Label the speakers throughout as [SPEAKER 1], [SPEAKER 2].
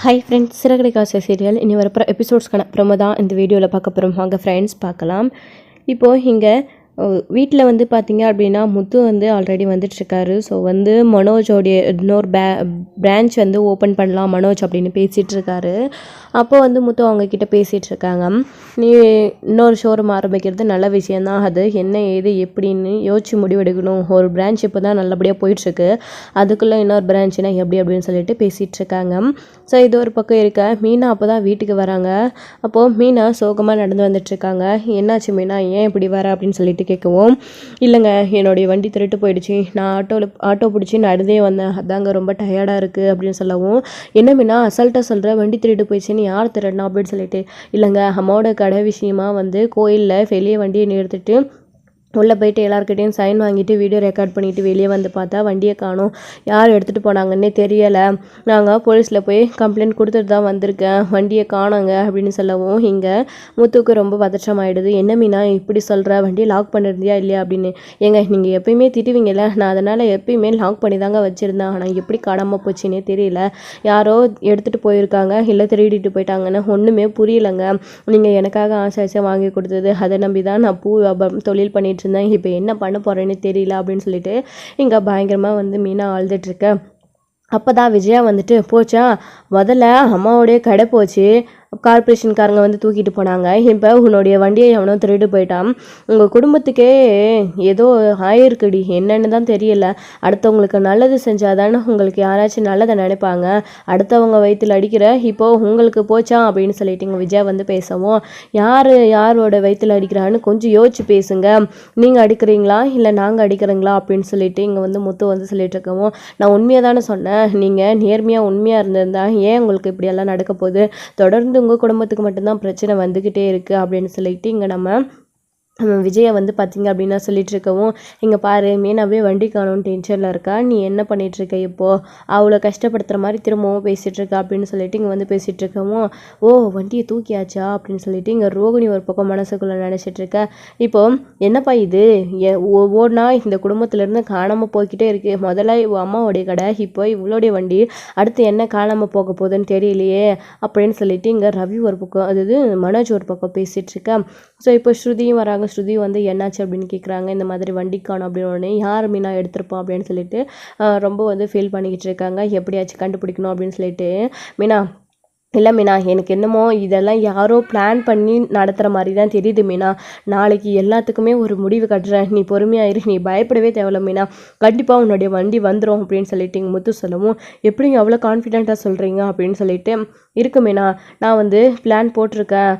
[SPEAKER 1] Hi friends, சிறகடி காசு serial இனி வரப்போ எபிசோட்ஸ்க்கான ப்ரோமோ தான் இந்த வீடியோவில் பார்க்க போகிறோம். வாங்க ஃப்ரெண்ட்ஸ் பார்க்கலாம். இப்போது இங்கே வீட்டில் வந்து பார்த்தீங்க அப்படின்னா முத்து வந்து ஆல்ரெடி வந்துட்டுருக்காரு. ஸோ வந்து மனோஜோடைய இன்னொரு பிரான்ச் வந்து ஓப்பன் பண்ணலாம் மனோஜ் அப்படின்னு பேசிகிட்டு இருக்காரு. அப்போ வந்து முத்து அவங்கக்கிட்ட பேசிகிட்டு இருக்காங்க. நீ இன்னொரு ஷோரூம் ஆரம்பிக்கிறது நல்ல விஷயந்தான், அது என்ன ஏது எப்படின்னு யோசிச்சு முடிவெடுக்கணும். ஒரு பிரான்ச் இப்போ தான் நல்லபடியாக போயிட்டுருக்கு, அதுக்குள்ளே இன்னொரு பிரான்ச்சுனா எப்படி அப்படின்னு சொல்லிட்டு பேசிகிட்டு இருக்காங்க. ஸோ இது ஒரு பக்கம் இருக்க மீனா அப்போ தான் வீட்டுக்கு வராங்க. அப்போது மீனா சோகமாக நடந்து வந்துட்டுருக்காங்க. என்னாச்சு மீனா, ஏன் இப்படி வர அப்படின்னு சொல்லிட்டு கேட்கவும், இல்லைங்க என்னுடைய வண்டி திருட்டு போயிடுச்சு, நான் ஆட்டோ பிடிச்சி நடந்தே வந்தேன், அதாங்க ரொம்ப டயர்டாக இருக்குது அப்படின்னு சொல்லவும், என்ன மீனா அசால்ட்டாக சொல்கிற, வண்டி திருட்டு போயிடுச்சுன்னு யார் திருடனா அப்படின்னு சொல்லிட்டு, இல்லைங்க அம்மாவோட கடை விஷயமா வந்து கோயிலில் வெளியே வண்டியை நிறுத்திட்டு உள்ளே போயிட்டு எல்லாருக்கிட்டையும் சைன் வாங்கிட்டு வீடியோ ரெக்கார்ட் பண்ணிவிட்டு வெளியே வந்து பார்த்தா வண்டியை காணோம், யார் எடுத்துகிட்டு போனாங்கன்னே தெரியலை, நாங்கள் போலீஸில் போய் கம்ப்ளைண்ட் கொடுத்துட்டு தான் வந்திருக்கேன், வண்டியை காணோங்க அப்படின்னு சொல்லவும் இங்கே முத்துக்கு ரொம்ப பதற்றமாயிடுது. என்ன மீனா இப்படி சொல்கிற, வண்டியை லாக் பண்ணியிருந்தியா இல்லையா அப்படின்னு. ஏங்க நீங்கள் எப்பயுமே திட்டுவீங்கல்ல, நான் அதனால் எப்பயுமே லாக் பண்ணி தாங்க வச்சுருந்தேன், ஆனால் எப்படி காணாமல் போச்சுன்னே தெரியல, யாரோ எடுத்துகிட்டு போயிருக்காங்க இல்லை திருடிட்டு போயிட்டாங்கன்னு ஒன்றுமே புரியலைங்க, நீங்கள் எனக்காக ஆசை வாங்கி கொடுத்தது அதை நம்பி தான் நான் பூ தொழில் பண்ணிட்டு இருந்தேன், இப்போ என்ன பண்ண போகிறேன்னு தெரியல அப்படின்னு சொல்லிட்டு இங்கே பயங்கரமாக வந்து மீனா அழுதுட்டுருக்க. அப்போ தான் விஜயா வந்துட்டு, போச்சா முதல்ல அம்மாவோடைய கடை போச்சு, கார்பரேஷன்காரங்க வந்து தூக்கிட்டு போனாங்க, இப்போ உன்னுடைய வண்டியை எவனோ திருட்டு போயிட்டான், உங்கள் குடும்பத்துக்கே ஏதோ ஆயிருக்குடி, என்னன்னு தான் தெரியல, அடுத்தவங்களுக்கு நல்லது செஞ்சால் தானே உங்களுக்கு யாராச்சும் நல்லதை நினைப்பாங்க, அடுத்தவங்க வயிற்றில் அடிக்கிற இப்போது உங்களுக்கு போச்சா அப்படின்னு சொல்லிட்டு இங்கே விஜயா வந்து பேசவும், யாரோட வயிற்றில் அடிக்கிறான்னு கொஞ்சம் யோசிச்சு பேசுங்க, நீங்கள் அடிக்கிறீங்களா இல்லை நாங்கள் அடிக்கிறீங்களா அப்படின்னு சொல்லிட்டு இங்கே வந்து முத்து வந்து சொல்லிட்டு இருக்கவும், நான் உண்மையாக தானே சொன்னேன், நீங்கள் நேர்மையாக உண்மையாக இருந்திருந்தா ஏன் உங்களுக்கு இப்படியெல்லாம் நடக்க போகுது, தொடர்ந்து உங்கள் குடும்பத்துக்கு மட்டும்தான் பிரச்சனை வந்துக்கிட்டே இருக்குது அப்படின்னு சொல்லிட்டு இங்கே நம்ம விஜயை வந்து பார்த்தீங்க அப்படின்னா சொல்லிட்டு இருக்கவும், இங்கே பாரு மீனாவே வண்டி காணும்னு டென்ஷனில் இருக்கா, நீ என்ன பண்ணிகிட்ருக்க இப்போது, அவ்வளோ கஷ்டப்படுத்துகிற மாதிரி திரும்பவும் பேசிகிட்ருக்கா அப்படின்னு சொல்லிட்டு இங்கே வந்து பேசிகிட்டு இருக்கவும், ஓ வண்டியை தூக்கியாச்சா அப்படின்னு சொல்லிட்டு இங்கே ரோகிணி ஒரு பக்கம் மனசுக்குள்ளே நினச்சிட்ருக்க. இப்போது என்னப்பா இது ஒவ்வொன்றா இந்த குடும்பத்திலேருந்து காணாமல் போய்கிட்டே இருக்குது, முதல்ல அம்மாவோடைய கடை, இப்போ இவ்வளோடைய வண்டி, அடுத்து என்ன காணாமல் போக போகுதுன்னு தெரியலையே அப்படின்னு சொல்லிட்டு இங்கே ரவி ஒரு பக்கம், அதாவது மனோஜ் ஒரு பக்கம் பேசிகிட்ருக்கா. ஸோ இப்போ ஸ்ருதியும் வராங்க. ஸ்ருதி வந்து என்னாச்சு அப்படின்னு கேட்குறாங்க. இந்த மாதிரி வண்டி காணும் அப்படின்னு உடனே யார் மீனா எடுத்திருப்போம் அப்படின்னு சொல்லிட்டு ரொம்ப வந்து ஃபீல் பண்ணிக்கிட்டு இருக்காங்க. எப்படியாச்சும் கண்டுபிடிக்கணும் அப்படின்னு சொல்லிட்டு, மீனா இல்லை மீனா எனக்கு என்னமோ இதெல்லாம் யாரோ பிளான் பண்ணி நடத்துகிற மாதிரி தான் தெரியுது மீனா, நாளைக்கு எல்லாத்துக்குமே ஒரு முடிவு கட்டுறேன், நீ பொறுமையாயிரு, நீ பயப்படவே தேவையில்ல மீனா, கண்டிப்பாக உன்னுடைய வண்டி வந்துடும் அப்படின்னு சொல்லிட்டு இங்கே முத்து சொல்லவும், எப்படிங்க அவ்வளோ கான்ஃபிடென்ட்டாக சொல்கிறீங்க அப்படின்னு சொல்லிட்டு, இருக்கு மீனா நான் வந்து பிளான் போட்டிருக்கேன்,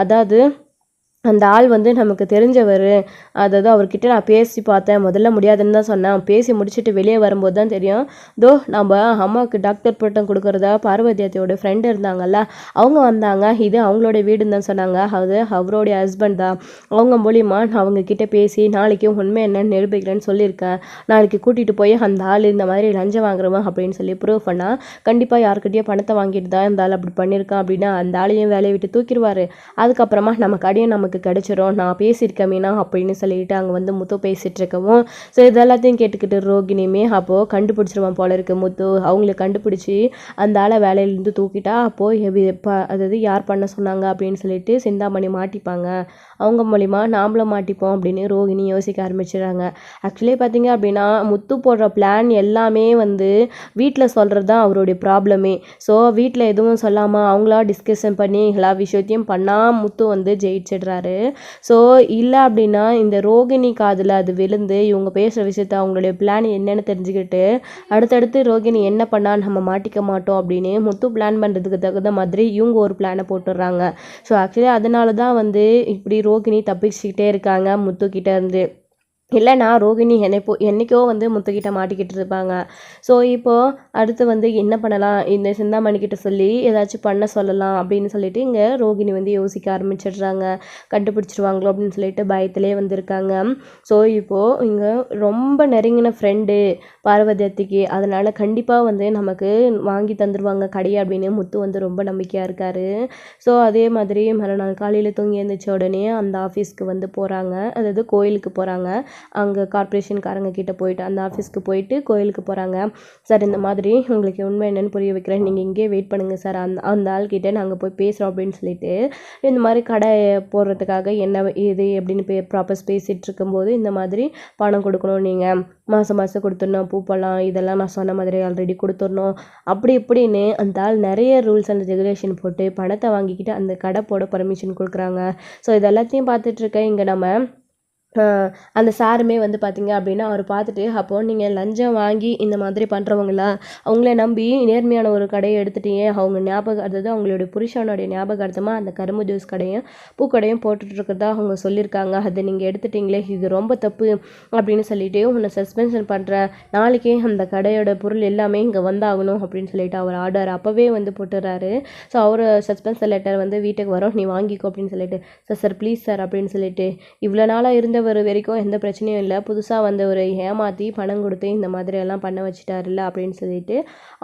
[SPEAKER 1] அதாவது அந்த ஆள் வந்து நமக்கு தெரிஞ்சவர், அதாவது அவர்கிட்ட நான் பேசி பார்த்தேன், முதல்ல முடியாதுன்னு தான் சொன்னேன், பேசி முடிச்சுட்டு வெளியே வரும்போது தான் தெரியும், நம்ம அம்மாவுக்கு டாக்டர் பட்டம் கொடுக்குறதா பார்வதியத்தையோட ஃப்ரெண்டு இருந்தாங்கல்ல, அவங்க வந்தாங்க, இது அவங்களோட வீடுன்னு தான் சொன்னாங்க, அது அவருடைய ஹஸ்பண்ட் தான், அவங்க மூலிமா நான் அவங்கக்கிட்ட பேசி நாளைக்கு உண்மை என்னன்னு நிரூபிக்கிறேன்னு சொல்லியிருக்கேன், நாளைக்கு கூட்டிகிட்டு போய் அந்த ஆள் இந்த மாதிரி லஞ்சம் வாங்குறவன் அப்படின்னு சொல்லி ப்ரூவ் பண்ணால் கண்டிப்பாக யாருக்கிட்டேயோ பணத்தை வாங்கிட்டு தான் இந்த ஆள் அப்படி பண்ணியிருக்கான் அப்படின்னா அந்த ஆளையும் வேலையை விட்டு தூக்கிடுவார், அதுக்கப்புறமா நம்ம கடையும் நமக்கு கிடைச்சிரும், நான் பேசியிருக்கேன் மீனா அப்படின்னு சொல்லிட்டு அங்கே வந்து முத்து பேசிகிட்டு இருக்கவும், ஸோ இதெல்லாத்தையும் கேட்டுக்கிட்டு ரோகிணியுமே அப்போது கண்டுபிடிச்சிருவான் போல இருக்கு முத்து, அவங்கள கண்டுபிடிச்சி அந்த ஆளை வேலையிலேருந்து தூக்கிட்டா அப்போது அதாவது யார் பண்ண சொன்னாங்க அப்படின்னு சொல்லிட்டு சிந்தாமணி மாட்டிப்பாங்க, அவங்க மூலிமா நாமளும் மாட்டிப்போம் அப்படின்னு ரோகிணி யோசிக்க ஆரம்பிச்சிடுறாங்க. ஆக்சுவலி பார்த்தீங்க அப்படின்னா முத்து போடுற பிளான் எல்லாமே வந்து வீட்டில் சொல்கிறது தான் அவருடைய ப்ராப்ளமே. ஸோ வீட்டில் எதுவும் சொல்லாமல் அவங்களா டிஸ்கஷன் பண்ணி எல்லா விஷயத்தையும் பண்ணால் முத்து வந்து ஜெயிச்சிடுறாரு. ஸோ இல்லை அப்படின்னா இந்த ரோகிணி காதில் அது விழுந்து இவங்க பேசுகிற விஷயத்த அவங்களுடைய பிளான் என்னென்னு தெரிஞ்சுக்கிட்டு அடுத்தடுத்து ரோகிணி என்ன பண்ணால் நம்ம மாட்டிக்க மாட்டோம் அப்படின்னு முத்து பிளான் பண்ணுறதுக்கு தகுந்த மாதிரி இவங்க ஒரு பிளானை போட்டுடுறாங்க. ஸோ ஆக்சுவலி அதனால தான் வந்து இப்படி ரோகிணி தப்பிச்சுக்கிட்டே இருக்காங்க முத்துக்கிட்ட இருந்து, இல்லைனா ரோகிணி என்றைக்கோ வந்து முத்துக்கிட்ட மாட்டிக்கிட்டு இருப்பாங்க. ஸோ இப்போது அடுத்து வந்து என்ன பண்ணலாம், இந்த சிந்தாமணிக்கிட்ட சொல்லி ஏதாச்சும் பண்ண சொல்லலாம் அப்படின்னு சொல்லிட்டு இங்கே ரோகிணி வந்து யோசிக்க ஆரம்பிச்சிடுறாங்க, கண்டுபிடிச்சிருவாங்களோ அப்படின்னு சொல்லிட்டு பயத்திலே வந்திருக்காங்க. ஸோ இப்போது இங்கே ரொம்ப நெருங்கின ஃப்ரெண்டு பார்வதியத்துக்கு, அதனால் கண்டிப்பாக வந்து நமக்கு வாங்கி தந்துடுவாங்க கடையை அப்படின்னு முத்து வந்து ரொம்ப நம்பிக்கையாக இருக்கார். ஸோ அதே மாதிரி மறுநாள் காலையில் தூங்கி எழுந்திரிச்ச உடனே அந்த ஆஃபீஸ்க்கு வந்து போகிறாங்க, அதாவது கோயிலுக்கு போகிறாங்க. அங்கே கார்ப்பரேஷன்காரங்க கிட்ட போயிட்டு அந்த ஆஃபீஸ்க்கு போயிட்டு கோயிலுக்கு போகிறாங்க. சார் இந்த மாதிரி உங்களுக்கு உண்மை என்னன்னு புரிய வைக்கிறேன், நீங்கள் இங்கேயே வெயிட் பண்ணுங்கள் சார், அந்த அந்த ஆள்கிட்ட நாங்கள் போய் பேசுகிறோம் அப்படின்னு சொல்லிட்டு இந்த மாதிரி கடை போடுறதுக்காக என்ன இது எப்படின்னு ப்ராப்பர்ஸ் பேசிகிட்டு இருக்கும்போது இந்த மாதிரி பணம் கொடுக்கணும், நீங்கள் மாதம் மாதம் கொடுத்துடணும், பூப்பழம் இதெல்லாம் நான் சொன்ன மாதிரி ஆல்ரெடி கொடுத்துடணும் அப்படி இப்படின்னு அந்த ஆள் நிறைய ரூல்ஸ் அண்ட் ரெகுலேஷன் போட்டு பணத்தை வாங்கிக்கிட்டு அந்த கடை போட பர்மிஷன் கொடுக்குறாங்க. ஸோ இது எல்லாத்தையும் பார்த்துட்ருக்க இங்கே நம்ம அந்த சாருமே வந்து பார்த்தீங்க அப்படின்னா அவர் பார்த்துட்டு, அப்போது நீங்கள் லஞ்சம் வாங்கி இந்த மாதிரி பண்ணுறவங்களா, அவங்கள நம்பி நேர்மையான ஒரு கடையை எடுத்துட்டீங்க, அவங்க ஞாபகம் அதாவது அவங்களுடைய புருஷனுடைய ஞாபகார்த்தமாக அந்த கரும்பு ஜூஸ் கடையும் பூக்கடையும் போட்டுட்ருக்கிறதா அவங்க சொல்லியிருக்காங்க, அதை நீங்கள் எடுத்துட்டிங்களே இது ரொம்ப தப்பு அப்படின்னு சொல்லிட்டு உன்னை சஸ்பென்ஷன் பண்ணுற, நாளைக்கே அந்த கடையோட பொருள் எல்லாமே இங்கே வந்தாகணும் அப்படின்னு சொல்லிட்டு அவர் ஆர்டர் அப்போவே வந்து போட்டுடுறாரு. ஸோ அவர் சஸ்பென்ஷன் லெட்டர் வந்து வீட்டுக்கு வரோம், நீ வாங்கிக்கோ அப்படின்னு சொல்லிட்டு, சார் சார் ப்ளீஸ் சார் அப்படின்னு சொல்லிட்டு, இவ்வளோ நாளாக இருந்த வரைக்கும் எந்த பிரச்சனையும் இல்லை, புதுசாக வந்து ஒரு ஏமாற்றி பணம் கொடுத்து இந்த மாதிரி எல்லாம் பண்ண வச்சுட்டாருல்ல அப்படின்னு சொல்லிட்டு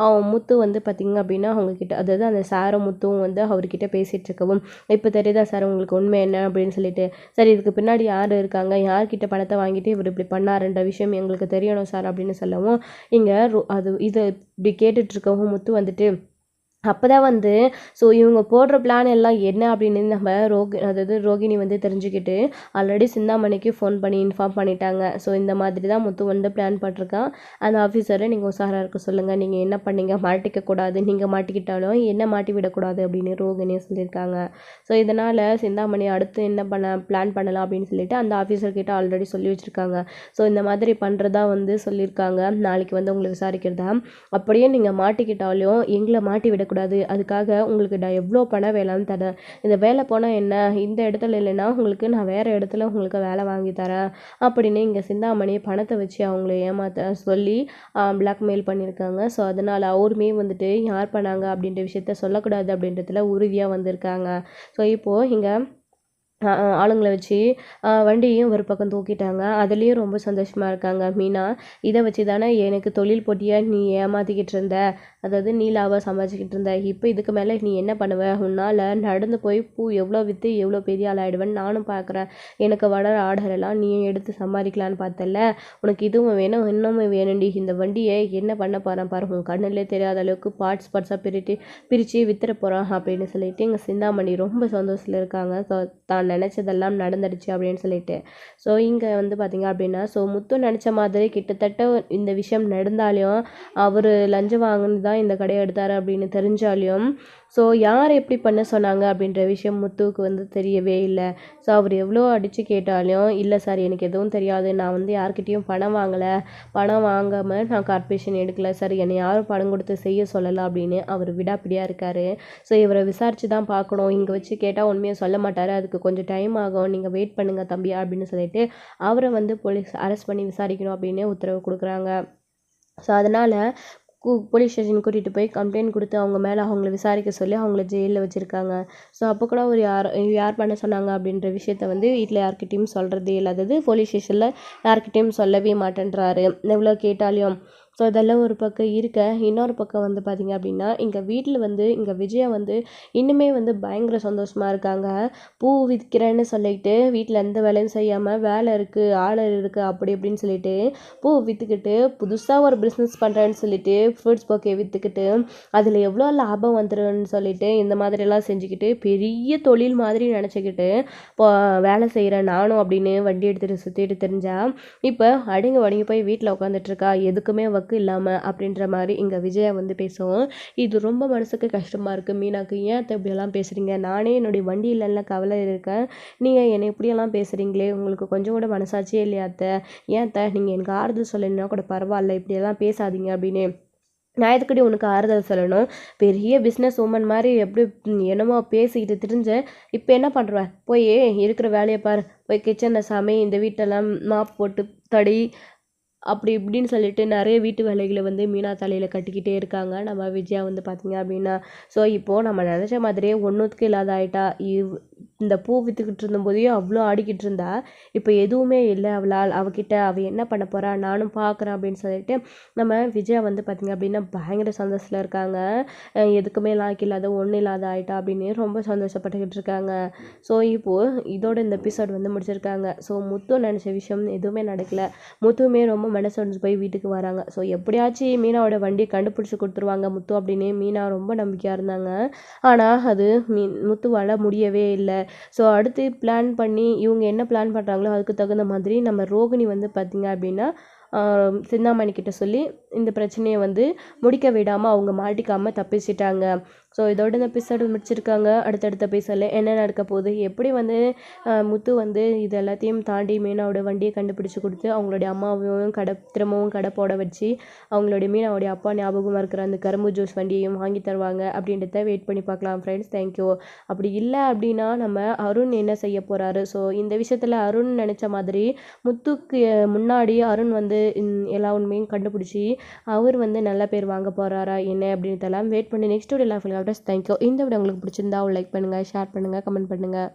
[SPEAKER 1] அவன் முத்து வந்து பார்த்திங்க அப்படின்னா அவங்கக்கிட்ட அதாவது அந்த சாரும் முத்துவும் வந்து அவர்கிட்ட பேசிகிட்டு இருக்கவும், இப்போ தெரியுதா சார் உங்களுக்கு உண்மை என்ன அப்படின்னு சொல்லிட்டு, சரி இதுக்கு பின்னாடி யார் இருக்காங்க, யார்கிட்ட பணத்தை வாங்கிட்டு இவர் இப்படி பண்ணாருன்ற விஷயம் எங்களுக்கு தெரியணும் சார் அப்படின்னு சொல்லவும், இங்கே அது இதை இப்படி கேட்டுட்ருக்கவும் முத்து வந்துட்டு அப்போ தான் வந்து ஸோ இவங்க போடுற பிளான் எல்லாம் என்ன அப்படின்னு நம்ம அதாவது ரோகிணி வந்து தெரிஞ்சுக்கிட்டு ஆல்ரெடி சிந்தாமணிக்கு ஃபோன் பண்ணி இன்ஃபார்ம் பண்ணிட்டாங்க. ஸோ இந்த மாதிரி தான் முத்து வந்து பிளான் பண்ணிருக்கான், அந்த ஆஃபீஸரை நீங்கள் உஷாராக இருக்க சொல்லுங்கள், நீங்கள் என்ன பண்ணீங்க மாட்டிக்கக்கூடாது, நீங்கள் மாட்டிக்கிட்டாலும் என்ன மாட்டி விடக்கூடாது அப்படின்னு ரோகிணியை சொல்லியிருக்காங்க. ஸோ இதனால் சிந்தாமணி அடுத்து என்ன பிளான் பண்ணலாம் அப்படின்னு சொல்லிட்டு அந்த ஆஃபீஸர்கிட்ட ஆல்ரெடி சொல்லி வச்சுருக்காங்க. ஸோ இந்த மாதிரி பண்ணுறதா வந்து சொல்லியிருக்காங்க, நாளைக்கு வந்து உங்களை விசாரிக்கிறதா, அப்படியே நீங்கள் மாட்டிக்கிட்டாலும் எங்களை மாட்டி விட கூடாது, அதுக்காக உங்களுக்கு நான் எவ்வளோ பணம் வேலைன்னு தரேன், இந்த வேலை போனால் என்ன, இந்த இடத்துல இல்லைன்னா உங்களுக்கு நான் வேறு இடத்துல உங்களுக்கு வேலை வாங்கி தரேன் அப்படின்னு இங்கே சிந்தாமணி பணத்தை வச்சு அவங்கள ஏமாற்ற சொல்லி பிளாக்மெயில் பண்ணியிருக்காங்க. ஸோ அதனால் அவருமே வந்துட்டு யார் பண்ணாங்க அப்படின்ற விஷயத்த சொல்லக்கூடாது அப்படின்றதுல உறுதியாக வந்திருக்காங்க. ஸோ இப்போது இங்கே ஆளுங்களை வச்சு வண்டியையும் ஒரு பக்கம் தூக்கிட்டாங்க, அதுலேயும் ரொம்ப சந்தோஷமாக இருக்காங்க மீனா. இதை வச்சு தானே எனக்கு தொழில் போட்டியாக நீ ஏமாற்றிக்கிட்டு இருந்த, அதாவது நீலாவை சம்பாதிச்சிக்கிட்டு இருந்த, இப்போ இதுக்கு மேலே நீ என்ன பண்ணுவ, உன்னால் நடந்து போய் பூ எவ்வளோ விற்று எவ்வளோ பெரிய ஆள் ஆகிடுவேன்னு நானும் பார்க்குறேன், எனக்கு வளர ஆர்டர் எல்லாம் நீ எடுத்து சம்பாதிக்கலான்னு பார்த்தல, உனக்கு இதுவும் வேணும் இன்னமும் வேணும்டி, இந்த வண்டியை என்ன பண்ண போகிறேன் பாரு, உன் கண்ணிலே தெரியாத அளவுக்கு பார்ட்ஸாக பிரித்து வித்துற போகிறான் அப்படின்னு சொல்லிட்டு எங்கள் சிந்தாமணி ரொம்ப சந்தோஷத்தில் இருக்காங்க. ஸோ தான் நினச்சதெல்லாம் நடந்துடுச்சு அப்படின்னு சொல்லிட்டு. ஸோ இங்கே வந்து பார்த்திங்க அப்படின்னா ஸோ முத்து நினச்ச மாதிரி கிட்டத்தட்ட இந்த விஷயம் நடந்தாலையும் அவர் லஞ்சம் வாங்கினது தான் இந்த கடையை எடுத்தார் அப்படின்னு தெரிஞ்சாலையும் ஸோ யார் எப்படி பண்ண சொன்னாங்க அப்படின்ற விஷயம் முத்துவுக்கு வந்து தெரியவே இல்லை. ஸோ அவர் எவ்வளோ அடித்து கேட்டாலும் இல்லை சார் எனக்கு எதுவும் தெரியாது, நான் வந்து யார்கிட்டையும் பணம் வாங்கலை, பணம் வாங்காமல் நான் கார்ப்பரேஷன் எடுக்கலை சார், என்னை யாரும் பணம் கொடுத்து செய்ய சொல்லலை அப்படின்னு அவர் விடாப்பிடியாக இருக்கார். ஸோ இவரை விசாரித்து தான் பார்க்கணும், இங்கே வச்சு கேட்டால் உண்மையை சொல்ல மாட்டார், அதுக்கு கொஞ்சம் டைம் ஆகும், நீங்கள் வெயிட் பண்ணுங்கள் தம்பி அப்படின்னு சொல்லிட்டு அவரை வந்து போலீஸ் அரெஸ்ட் பண்ணி விசாரிக்கணும் அப்படின்னு உத்தரவு கொடுக்குறாங்க. ஸோ அதனால் போலீஸ் ஸ்டேஷன் கூட்டிகிட்டு போய் கம்ப்ளைண்ட் கொடுத்து அவங்க மேலே அவங்கள விசாரிக்க சொல்லி அவங்கள ஜெயிலில் வச்சுருக்காங்க. ஸோ அப்போ கூட ஒரு யார் பண்ண சொன்னாங்க அப்படின்ற விஷயத்த வந்து வீட்டில் யார்கிட்டையும் சொல்கிறதே இல்லாதது, போலீஸ் ஸ்டேஷனில் யார்கிட்டையும் சொல்லவே மாட்டேன்றாரு எவ்வளோ கேட்டாலையும். ஸோ இதெல்லாம் ஒரு பக்கம் இருக்க, இன்னொரு பக்கம் வந்து பார்த்திங்க அப்படின்னா இங்கே வீட்டில் வந்து இங்கே விஜயா வந்து இன்னுமே வந்து பயங்கர சந்தோஷமாக இருக்காங்க. பூ விற்கிறேன்னு சொல்லிட்டு வீட்டில் எந்த வேலையும் செய்யாமல் வேலை இருக்குது ஆளர் இருக்குது அப்படி இப்படின்னு சொல்லிட்டு பூ விற்றுக்கிட்டு புதுசாக ஒரு பிஸ்னஸ் பண்ணுறேன்னு சொல்லிட்டு ஃப்ரூட்ஸ் பொக்கே விற்றுக்கிட்டு அதில் எவ்வளோ லாபம் வந்துடும்னு சொல்லிட்டு இந்த மாதிரிலாம் செஞ்சுக்கிட்டு பெரிய தொழில் மாதிரி நினச்சிக்கிட்டு இப்போ வேலை செய்கிறேன் நானும் அப்படின்னு வண்டி எடுத்துகிட்டு சுற்றிட்டு தெரிஞ்சால் இப்போ அடங்கி போய் வீட்டில் உட்காந்துட்ருக்கா, எதுக்குமே இல்லாமல் அப்படின்ற மாதிரி இங்கே விஜயா வந்து பேசுவோம். இது ரொம்ப மனசுக்கு கஷ்டமாக இருக்குது மீனாக்கு, ஏன் அத்தை இப்படியெல்லாம் பேசுகிறீங்க, நானே என்னுடைய வண்டியிலலாம் கவலை இருக்கேன், நீங்கள் என்னை இப்படியெல்லாம் பேசுகிறீங்களே, உங்களுக்கு கொஞ்சம் கூட மனசாட்சியே இல்லையா அத்தை, ஏன் அத்தை நீங்கள் எனக்கு ஆறுதல் சொல்லணுன்னா கூட பரவாயில்ல, இப்படியெல்லாம் பேசாதீங்க அப்படின்னு. நான் எதுக்கடி உனக்கு ஆறுதல் சொல்லணும், பெரிய பிஸ்னஸ் உமன் மாதிரி எப்படி என்னமோ பேசிக்கிட்டு திரிஞ்ச, இப்போ என்ன பண்ணுற, போய் இருக்கிற வேலையை பாரு, போய் கிச்சனில் சமை, இந்த வீட்டெல்லாம் மாப் போட்டு தடி அப்படி இப்படின்னு சொல்லிட்டு நிறைய வீட்டு வேலைகளை வந்து மீனா தலையில் கட்டிக்கிட்டே இருக்காங்க நம்ம விஜயா வந்து பார்த்திங்க அப்படின்னா. ஸோ இப்போது நம்ம நினச்ச மாதிரியே ஒன்றுத்துக்கு இல்லாத ஆகிட்டா, இந்த பூ விற்றுக்கிட்டு இருந்தபோதே அவ்வளோ ஆடிக்கிட்டு இருந்தா. இப்போ எதுவுமே இல்லை அவகிட்ட அவள் என்ன பண்ண போகிறா நானும் பார்க்குறேன் அப்படின்னு சொல்லிட்டு நம்ம விஜயா வந்து பார்த்திங்க அப்படின்னா பயங்கர சந்தோஷத்தில் இருக்காங்க. எதுக்குமே லாய்க்கு இல்லாத ஒன்றும் இல்லாத ஆயிட்டா அப்படின்னு ரொம்ப சந்தோஷப்பட்டுக்கிட்டு இருக்காங்க. ஸோ இப்போது இதோட இந்த எபிசோட் வந்து முடிச்சிருக்காங்க. ஸோ முத்து நினச்ச விஷயம் எதுவுமே நடக்கல. முத்துவுமே ரொம்ப மனசொடிஞ்சு போய் வீட்டுக்கு வராங்க. ஸோ எப்படியாச்சும் மீனாவோட வண்டியை கண்டுபிடிச்சி கொடுத்துருவாங்க முத்து அப்படின்னு மீனா ரொம்ப நம்பிக்கையாக இருந்தாங்க. ஆனால் அது முத்துவால் முடியவே இல்லை. ஸோ அடுத்து பிளான் பண்ணி இவங்க என்ன பிளான் பண்ணுறாங்களோ அதுக்கு தகுந்த மாதிரி நம்ம ரோகிணி வந்து பார்த்திங்க அப்படின்னா சிந்தாமணி கிட்ட சொல்லி இந்த பிரச்சனையை வந்து முடிக்க விடாமல் அவங்க மாட்டிக்காமல் தப்பிச்சிட்டாங்க. ஸோ இதோட இந்த எபிசோடு முடிச்சிருக்காங்க. அடுத்தடுத்த எபிசோடில் என்ன நடக்க போகுது, எப்படி வந்து முத்து வந்து இது எல்லாத்தையும் தாண்டி மீனாவோட வண்டியை கண்டுபிடிச்சி கொடுத்து அவங்களுடைய அம்மாவையும் திரும்பவும் கடை போட வச்சு அவங்களுடைய மீனாவுடைய அப்பா ஞாபகமாக இருக்கிற அந்த கரும்பு ஜூஸ் வண்டியையும் வாங்கி தருவாங்க அப்படின்றத வெயிட் பண்ணி பார்க்கலாம் ஃப்ரெண்ட்ஸ். தேங்க்யூ. அப்படி இல்லை அப்படின்னா நம்ம அருண் என்ன செய்ய போகிறாரு. ஸோ இந்த விஷயத்தில் அருண் நினச்ச மாதிரி முத்துக்கு முன்னாடி அருண் வந்து எல்லா உண்மையும் கண்டுபிடிச்சி அவர் வந்து நல்ல பேர் வாங்க போகிறாரா என்ன அப்படின்றதெல்லாம் வெயிட் பண்ணி நெக்ஸ்ட் வீடியோவில் ஃபுல்லாக தேங்க்யூ. இந்த வீடியோ உங்களுக்கு பிடிச்சிருந்தா லைக் பண்ணுங்கள், ஷேர் பண்ணுங்கள், கமெண்ட் பண்ணுங்கள்.